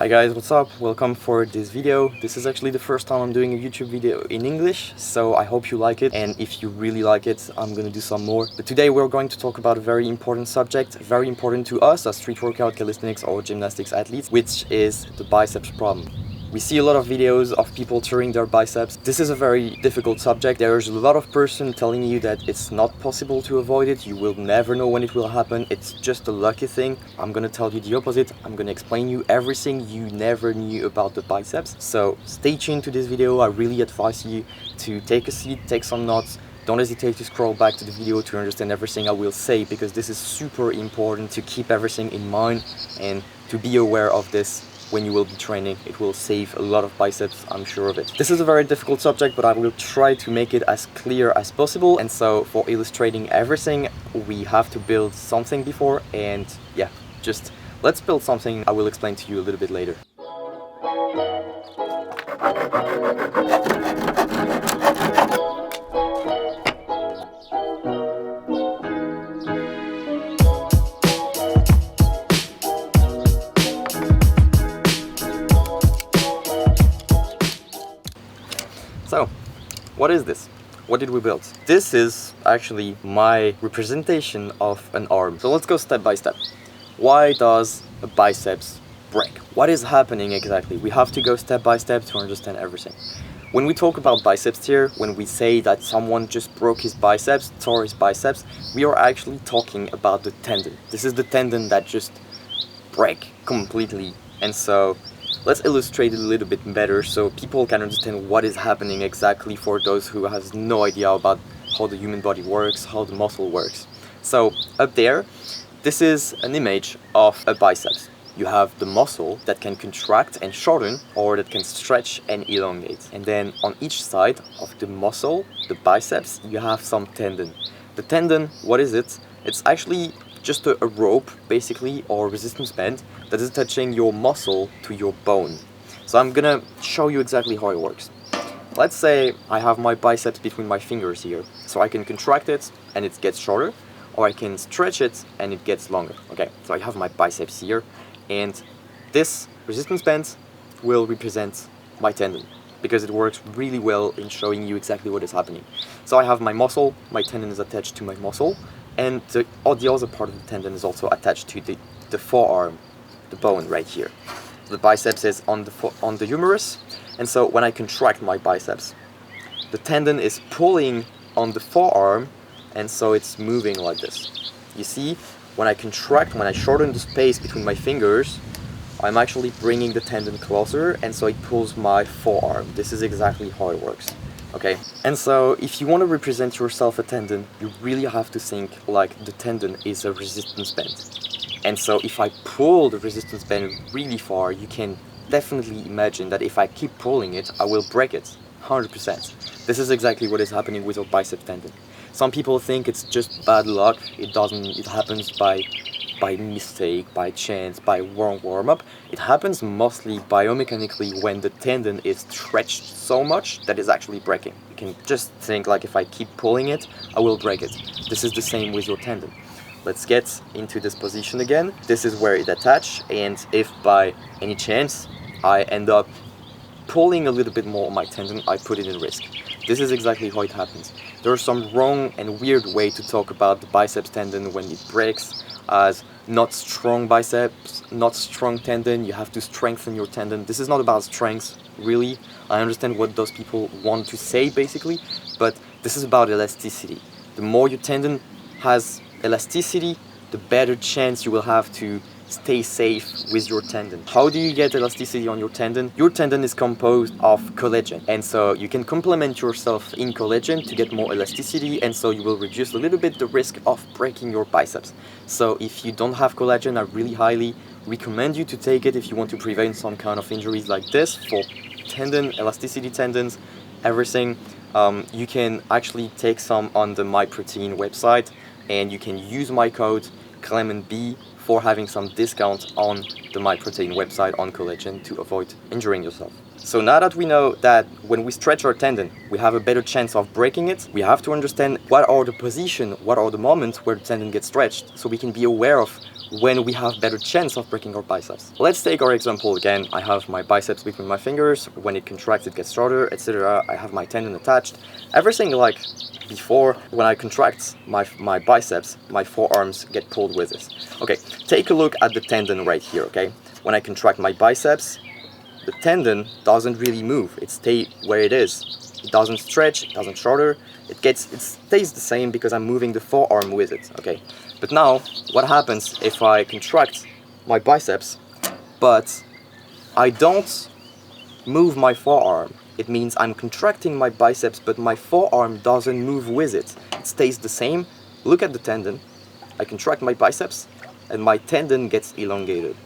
Hi guys, what's up? Welcome for this video. This is actually the first time I'm doing a YouTube video in English, so I hope you like it, and if you really like it, I'm gonna do some more. But today we're going to talk about a very important subject, very important to us as street workout, calisthenics or gymnastics athletes, which is the biceps problem. We see a lot of videos of people tearing their biceps. This is a very difficult subject. There's a lot of person telling you that it's not possible to avoid it. You will never know when it will happen. It's just a lucky thing. I'm gonna tell you the opposite. I'm gonna explain you everything you never knew about the biceps. So stay tuned to this video. I really advise you to take a seat, take some notes. Don't hesitate to scroll back to the video to understand everything I will say, because this is super important to keep everything in mind and to be aware of this. When you will be training, it will save a lot of biceps, I'm sure of it. This is a very difficult subject, but I will try to make it as clear as possible. And so for illustrating everything, we have to build something before, and yeah, just let's build something I will explain to you a little bit later. So, what is this? What did we build? This is actually my representation of an arm. So let's go step by step. Why does a biceps break? What is happening exactly? We have to go step by step to understand everything. When we talk about biceps tear, when we say that someone just broke his biceps, tore his biceps, we are actually talking about the tendon. This is the tendon that just break completely. And so let's illustrate it a little bit better so people can understand what is happening exactly for those who has no idea about how the human body works, how the muscle works. So up there, this is an image of a biceps. You have the muscle that can contract and shorten, or that can stretch and elongate. And then on each side of the muscle, the biceps, you have some tendon. The tendon, what is it? It's actually just a rope, basically, or resistance band that is attaching your muscle to your bone. So I'm gonna show you exactly how it works. Let's say I have my biceps between my fingers here, so I can contract it and it gets shorter, or I can stretch it and it gets longer. Okay, so I have my biceps here, and this resistance band will represent my tendon, because it works really well in showing you exactly what is happening. So I have my muscle, my tendon is attached to my muscle, and the other part of the tendon is also attached to the forearm, the bone right here. The biceps is on the humerus, and so when I contract my biceps, the tendon is pulling on the forearm, and so it's moving like this. You see, when I contract, when I shorten the space between my fingers, I'm actually bringing the tendon closer, and so it pulls my forearm. This is exactly how it works. Okay, and so if you want to represent yourself a tendon, you really have to think like the tendon is a resistance band. And so if I pull the resistance band really far, you can definitely imagine that if I keep pulling it, I will break it, 100%. This is exactly what is happening with your bicep tendon. Some people think it's just bad luck. It doesn't, it happens by mistake, by chance, by wrong warm-up. It happens mostly biomechanically when the tendon is stretched so much that it's actually breaking. You can just think like, if I keep pulling it, I will break it. This is the same with your tendon. Let's get into this position again. This is where it attaches, and if by any chance I end up pulling a little bit more on my tendon, I put it in risk. This is exactly how it happens. There's some wrong and weird way to talk about the biceps tendon when it breaks, as not strong biceps, not strong tendon, you have to strengthen your tendon. This is not about strength, really. I understand what those people want to say, basically, but this is about elasticity. The more your tendon has elasticity, the better chance you will have to stay safe with your tendon. How do you get elasticity on your tendon? Your tendon is composed of collagen, and so you can complement yourself in collagen to get more elasticity, and so you will reduce a little bit the risk of breaking your biceps. So if you don't have collagen, I really highly recommend you to take it if you want to prevent some kind of injuries like this. For tendon, elasticity tendons, everything, you can actually take some on the Myprotein website, and you can use my code CLEMENTB for having some discount on the Myprotein website on collagen to avoid injuring yourself. So now that we know that when we stretch our tendon, we have a better chance of breaking it, we have to understand what are the positions, what are the moments where the tendon gets stretched, so we can be aware of when we have better chance of breaking our biceps. Let's take our example again. I have my biceps between my fingers. When it contracts, it gets shorter, etc. I have my tendon attached. Everything like before, when I contract my biceps, my forearms get pulled with this. Okay, take a look at the tendon right here, okay? When I contract my biceps, the tendon doesn't really move. It stays where it is. It doesn't stretch, it doesn't shorter. It stays the same because I'm moving the forearm with it, okay? But now, what happens if I contract my biceps, but I don't move my forearm? It means I'm contracting my biceps, but my forearm doesn't move with it. It stays the same. Look at the tendon. I contract my biceps, and my tendon gets elongated.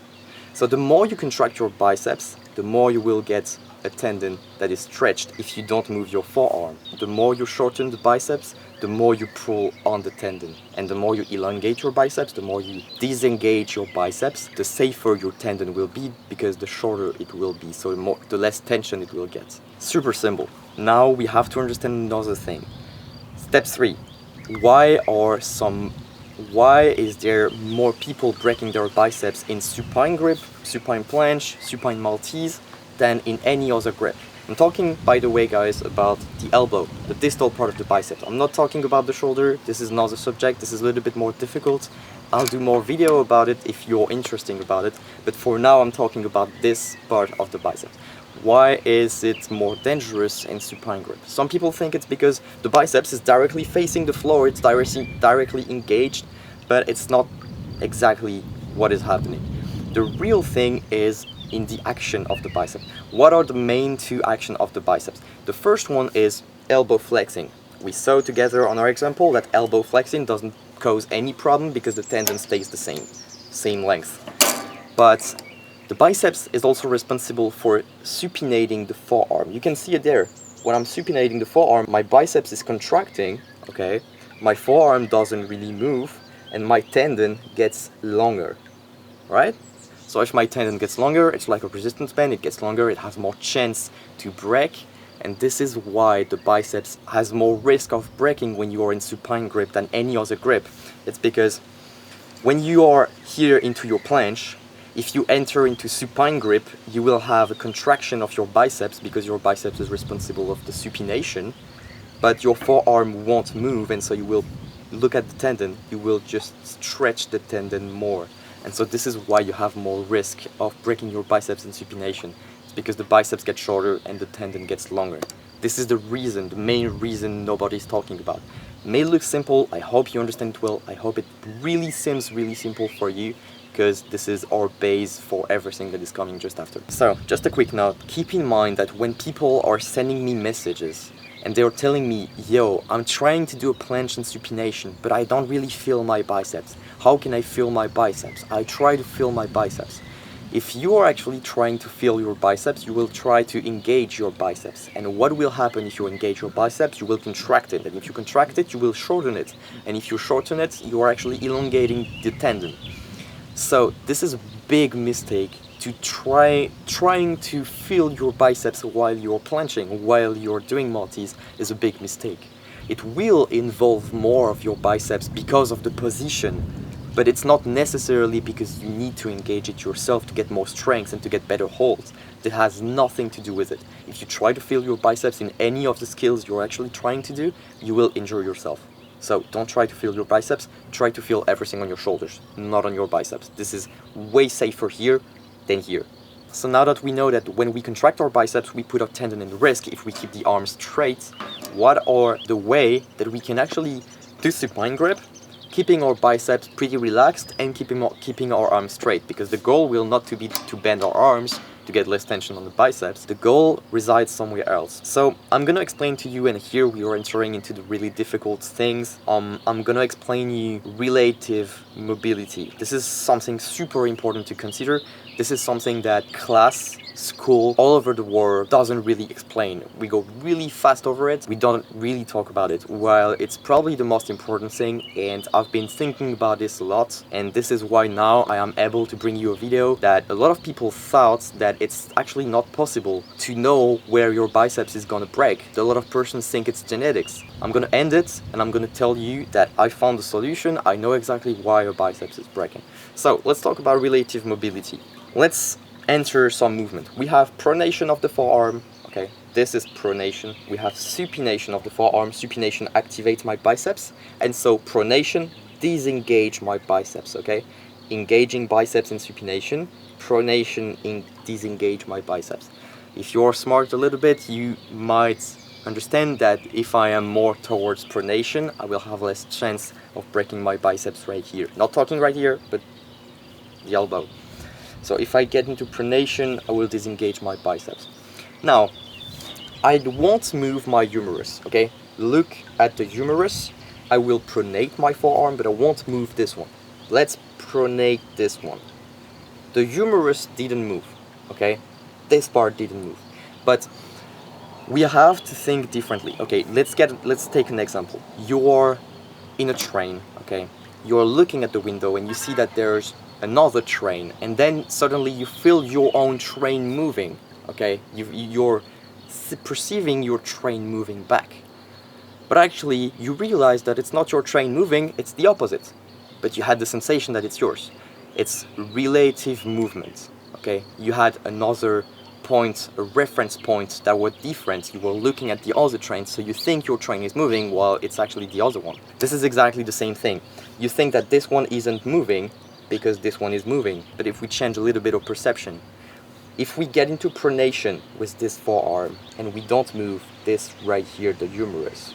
So the more you contract your biceps, the more you will get a tendon that is stretched if you don't move your forearm. The more you shorten the biceps, the more you pull on the tendon. And the more you elongate your biceps, the more you disengage your biceps, the safer your tendon will be because the shorter it will be, so the less tension it will get. Super simple. Now we have to understand another thing. Step 3. Why is there more people breaking their biceps in supine grip, supine planche, supine Maltese than in any other grip? I'm talking, by the way, guys, about the elbow, the distal part of the bicep. I'm not talking about the shoulder. This is another subject. This is a little bit more difficult. I'll do more video about it if you're interested about it. But for now, I'm talking about this part of the bicep. Why is it more dangerous in supine grip? Some people think it's because the biceps is directly facing the floor, it's directly engaged, but it's not exactly what is happening. The real thing is in the action of the bicep. What are the main 2 actions of the biceps? The first one is elbow flexing. We saw together on our example that elbow flexing doesn't cause any problem because the tendon stays the same length. But the biceps is also responsible for supinating the forearm. You can see it there. When I'm supinating the forearm, my biceps is contracting, okay? My forearm doesn't really move, and my tendon gets longer, right? So if my tendon gets longer, it's like a resistance band, it gets longer, it has more chance to break, and this is why the biceps has more risk of breaking when you are in supine grip than any other grip. It's because when you are here into your planche, if you enter into supine grip, you will have a contraction of your biceps because your biceps is responsible of the supination, but your forearm won't move, and so you will look at the tendon, you will just stretch the tendon more. And so this is why you have more risk of breaking your biceps in supination. It's because the biceps get shorter and the tendon gets longer. This is the reason, the main reason nobody's talking about. It may look simple, I hope you understand it well, I hope it really seems really simple for you, because this is our base for everything that is coming just after. So, just a quick note, keep in mind that when people are sending me messages and they're telling me, yo, I'm trying to do a planche and supination, but I don't really feel my biceps. How can I feel my biceps? I try to feel my biceps. If you are actually trying to feel your biceps, you will try to engage your biceps. And what will happen if you engage your biceps? You will contract it. And if you contract it, you will shorten it. And if you shorten it, you are actually elongating the tendon. So this is a big mistake. To trying to feel your biceps while you're planching, while you're doing Maltese, is a big mistake. It will involve more of your biceps because of the position, but it's not necessarily because you need to engage it yourself to get more strength and to get better holds. It has nothing to do with it. If you try to feel your biceps in any of the skills you're actually trying to do, you will injure yourself. So don't try to feel your biceps, try to feel everything on your shoulders, not on your biceps. This is way safer here than here. So now that we know that when we contract our biceps, we put our tendon in risk if we keep the arm straight, what are the way that we can actually do supine grip, keeping our biceps pretty relaxed and keeping our arms straight? Because the goal will not to be to bend our arms to get less tension on the biceps. The goal resides somewhere else. So I'm gonna explain to you, and here we are entering into the really difficult things. I'm gonna explain you relative mobility. This is something super important to consider This is something that class, school, all over the world doesn't really explain. We go really fast over it, we don't really talk about it, while it's probably the most important thing, and I've been thinking about this a lot, and this is why now I am able to bring you a video that a lot of people thought that it's actually not possible to know where your biceps is gonna break. A lot of persons think it's genetics. I'm gonna end it and I'm gonna tell you that I found the solution. I know exactly why your biceps is breaking. So let's talk about relative mobility. Let's enter some movement. We have pronation of the forearm, okay, this is pronation. We have supination of the forearm. Supination activates my biceps, and so pronation disengage my biceps, okay? Engaging biceps in supination, pronation in disengage my biceps. If you're smart a little bit, you might understand that if I am more towards pronation, I will have less chance of breaking my biceps right here. Not talking right here, but the elbow. So if I get into pronation, I will disengage my biceps. Now, I won't move my humerus, okay? Look at the humerus. I will pronate my forearm, but I won't move this one. Let's pronate this one. The humerus didn't move, okay? This part didn't move. But we have to think differently. Okay, let's take an example. You're in a train, okay? You're looking at the window and you see that there's another train, and then suddenly you feel your own train moving, okay? You're perceiving your train moving back. But actually, you realize that it's not your train moving, it's the opposite. But you had the sensation that it's yours. It's relative movement, okay? You had another point, a reference point that were different. You were looking at the other train, so you think your train is moving while it's actually the other one. This is exactly the same thing. You think that this one isn't moving because this one is moving. But if we change a little bit of perception, if we get into pronation with this forearm and we don't move this right here, the humerus,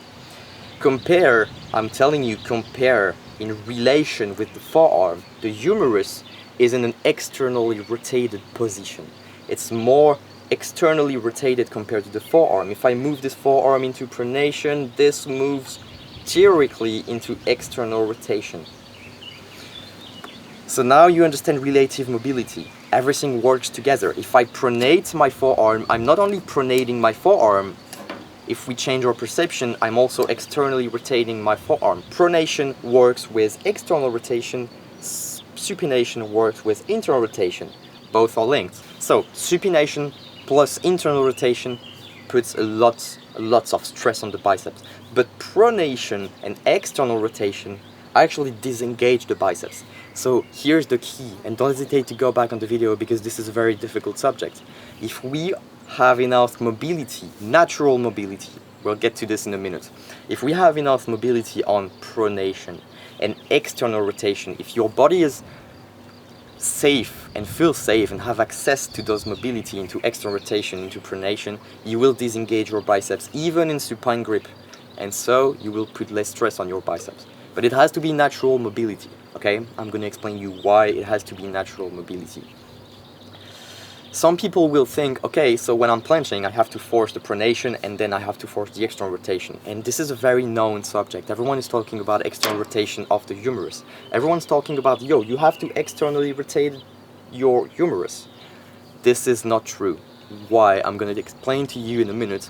compare, I'm telling you, compare in relation with the forearm, the humerus is in an externally rotated position. It's more externally rotated compared to the forearm. If I move this forearm into pronation, this moves theoretically into external rotation. So now you understand relative mobility. Everything works together. If I pronate my forearm, I'm not only pronating my forearm. If we change our perception, I'm also externally rotating my forearm. Pronation works with external rotation, supination works with internal rotation. Both are linked. So supination plus internal rotation puts lots of stress on the biceps. But pronation and external rotation actually disengage the biceps. So here's the key, and don't hesitate to go back on the video because this is a very difficult subject. If we have enough mobility, natural mobility, we'll get to this in a minute. If we have enough mobility on pronation and external rotation, if your body is safe and feel safe and have access to those mobility into external rotation, into pronation, you will disengage your biceps even in supine grip, and so you will put less stress on your biceps. But it has to be natural mobility, okay? I'm going to explain you why it has to be natural mobility. Some people will think, okay, so when I'm planching, I have to force the pronation and then I have to force the external rotation. And this is a very known subject. Everyone is talking about external rotation of the humerus. Everyone's talking about, yo, you have to externally rotate your humerus. This is not true. Why? I'm going to explain to you in a minute.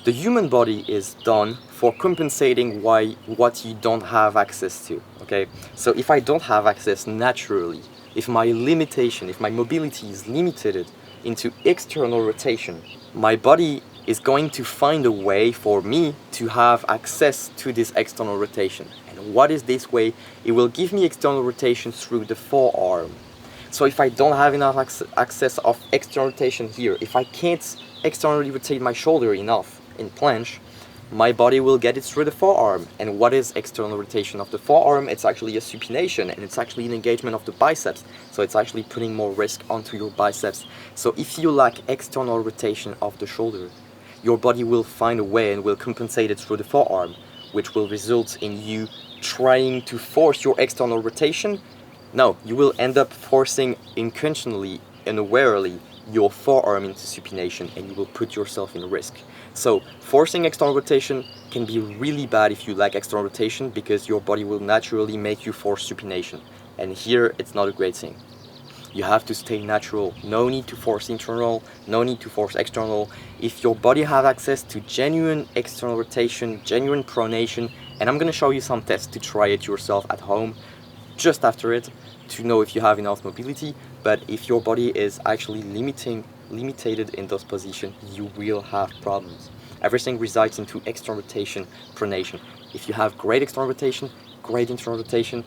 The human body is done for compensating what you don't have access to, okay? So if I don't have access naturally, if my limitation, if my mobility is limited into external rotation, my body is going to find a way for me to have access to this external rotation. And what is this way? It will give me external rotation through the forearm. So if I don't have enough access of external rotation here, if I can't externally rotate my shoulder enough in planche, my body will get it through the forearm. And what is external rotation of the forearm? It's actually a supination, and it's actually an engagement of the biceps. So it's actually putting more risk onto your biceps. So if you lack external rotation of the shoulder, your body will find a way and will compensate it through the forearm, which will result in you trying to force your external rotation. No, you will end up forcing intentionally and awarely your forearm into supination, and you will put yourself in risk. So forcing external rotation can be really bad if you lack external rotation, because your body will naturally make you force supination, and here it's not a great thing. You have to stay natural. No need to force internal, no need to force external. If your body has access to genuine external rotation, genuine pronation, and I'm gonna show you some tests to try it yourself at home just after it to know if you have enough mobility. But if your body is actually limited in those positions, you will have problems. Everything resides into external rotation, pronation. If you have great external rotation, great internal rotation,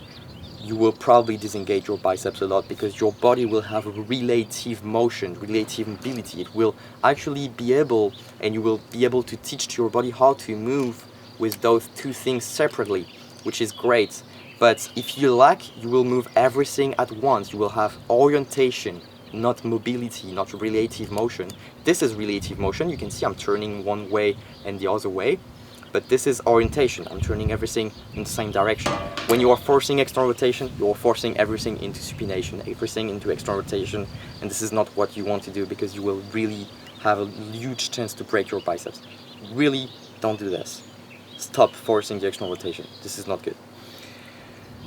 you will probably disengage your biceps a lot because your body will have a relative motion, relative mobility. It will actually be able, and you will be able to teach to your body how to move with those two things separately, which is great. But if you lack, you will move everything at once. You will have orientation, not mobility, not relative motion. This is relative motion. You can see I'm turning one way and the other way. But this is orientation. I'm turning everything in the same direction. When you are forcing external rotation, you are forcing everything into supination, everything into external rotation, and this is not what you want to do because you will really have a huge chance to break your biceps. Really, don't do this. Stop forcing the external rotation. This is not good.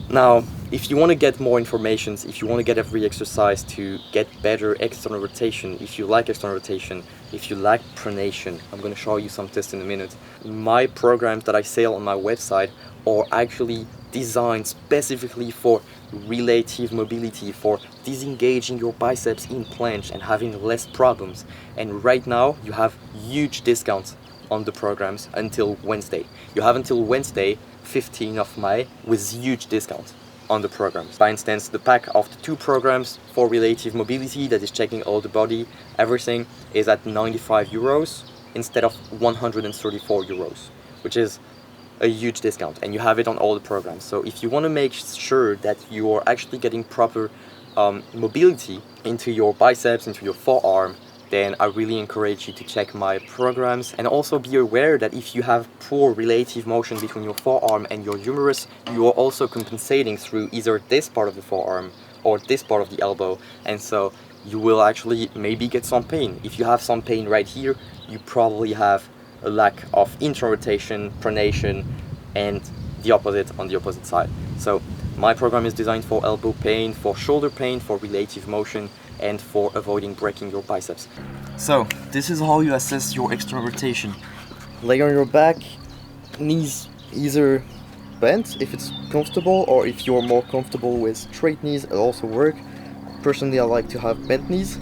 Now, if you want to get more information, if you want to get every exercise to get better external rotation, if you like external rotation, if you like pronation, I'm going to show you some tests in a minute. My programs that I sell on my website are actually designed specifically for relative mobility, for disengaging your biceps in planche and having less problems. And right now, you have huge discounts on the programs until Wednesday. You have until Wednesday, 15th of May, with huge discounts on the programs. For instance, the pack of the 2 programs for relative mobility that is checking all the body, everything, is at 95 euros instead of 134 euros, which is a huge discount, and you have it on all the programs. So if you want to make sure that you are actually getting proper mobility into your biceps, into your forearm, then I really encourage you to check my programs. And also be aware that if you have poor relative motion between your forearm and your humerus, you are also compensating through either this part of the forearm or this part of the elbow, and so you will actually maybe get some pain. If you have some pain right here, you probably have a lack of internal rotation, pronation, and the opposite on the opposite side. So my program is designed for elbow pain, for shoulder pain, for relative motion, and for avoiding breaking your biceps. So this is how you assess your external rotation. Lay on your back, knees either bent if it's comfortable, or if you're more comfortable with straight knees, it'll also work. Personally, I like to have bent knees.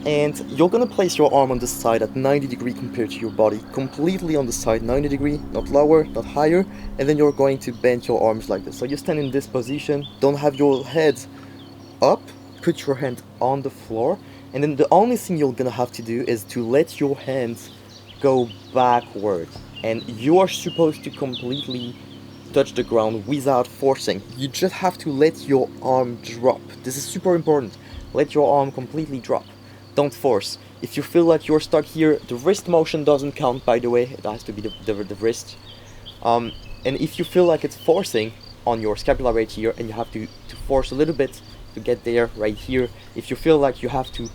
And you're gonna place your arm on the side at 90 degrees compared to your body, completely on the side, 90 degrees, not lower, not higher, and then you're going to bend your arms like this. So you stand in this position, don't have your head up, put your hand on the floor, and then the only thing you're gonna have to do is to let your hands go backward, and you are supposed to completely touch the ground without forcing. You just have to let your arm drop. This is super important. Let your arm completely drop. Don't force. If you feel like you're stuck here, the wrist motion doesn't count, by the way. It has to be the wrist. And if you feel like it's forcing on your scapula right here, and you have to force a little bit to get there right here, if you feel like you have to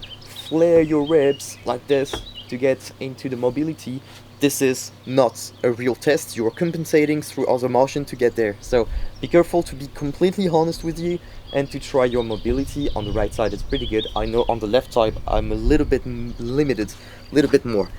flare your ribs like this to get into the mobility, this is not a real test. You're compensating through other motion to get there. So be careful to be completely honest with you and to try your mobility. On the right side it's pretty good. I know on the left side I'm a little bit limited, a little bit more.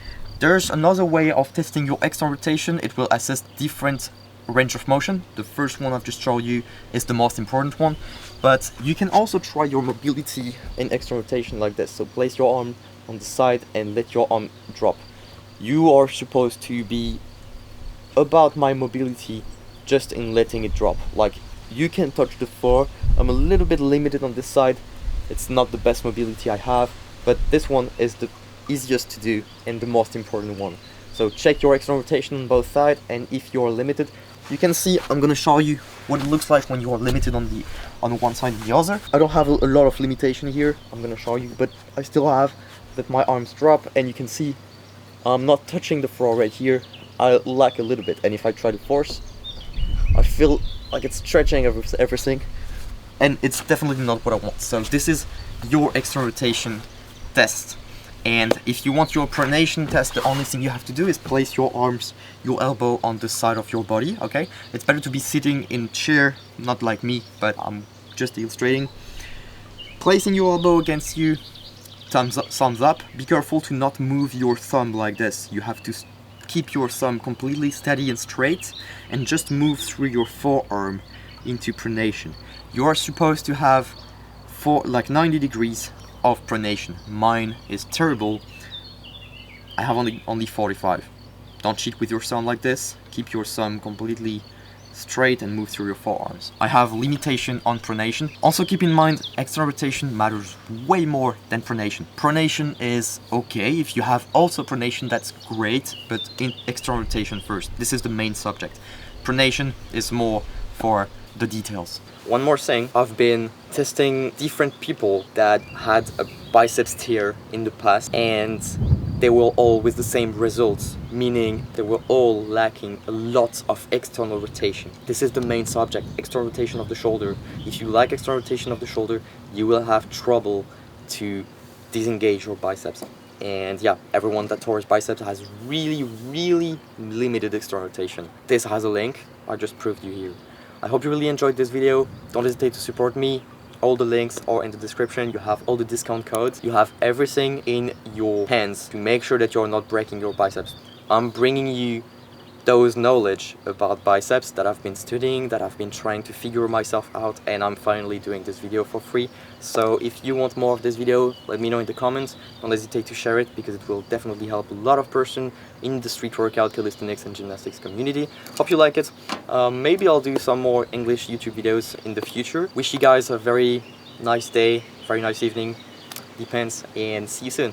There's another way of testing your external rotation. It will assess different range of motion. The first one I've just shown you is the most important one, but you can also try your mobility in external rotation like this. So place your arm on the side and let your arm drop. You are supposed to be about my mobility just in letting it drop. Like, you can touch the floor. I'm a little bit limited on this side. It's not the best mobility I have, but this one is the easiest to do and the most important one. So check your external rotation on both sides, and if you're limited, you can see, I'm gonna show you what it looks like when you are limited on one side and the other. I don't have a lot of limitation here, I'm gonna show you, but I still have that my arms drop, and you can see I'm not touching the floor right here. I lack a little bit, and if I try to force, I feel like it's stretching everything, and it's definitely not what I want. So this is your external rotation test. And if you want your pronation test, the only thing you have to do is place your arms, your elbow on the side of your body, okay? It's better to be sitting in chair, not like me, but I'm just illustrating. Placing your elbow against you, thumbs up. Be careful to not move your thumb like this. You have to keep your thumb completely steady and straight and just move through your forearm into pronation. You are supposed to have like 90 degrees of pronation. Mine is terrible. I have only 45. Don't cheat with your thumb like this. Keep your thumb completely straight and move through your forearms. I have limitation on pronation. Also keep in mind, external rotation matters way more than pronation. Pronation is okay. If you have also pronation, that's great, but in external rotation first. This is the main subject. Pronation is more for the details. One more thing, I've been testing different people that had a biceps tear in the past, and they were all with the same results, meaning they were all lacking a lot of external rotation. This is the main subject, external rotation of the shoulder. If you lack external rotation of the shoulder, you will have trouble to disengage your biceps. And yeah, everyone that tore his biceps has really limited external rotation. This has a link, I just proved you here. I hope you really enjoyed this video. Don't hesitate to support me. All the links are in the description. You have all the discount codes. You have everything in your hands to make sure that you're not breaking your biceps. I'm bringing you those knowledge about biceps that I've been studying, that I've been trying to figure myself out, and I'm finally doing this video for free. So if you want more of this video, let me know in the comments. Don't hesitate to share it, because it will definitely help a lot of person in the street workout, calisthenics and gymnastics community. Hope you like it. Maybe I'll do some more English YouTube videos in the future. Wish you guys a very nice day, very nice evening, depends, and see you soon.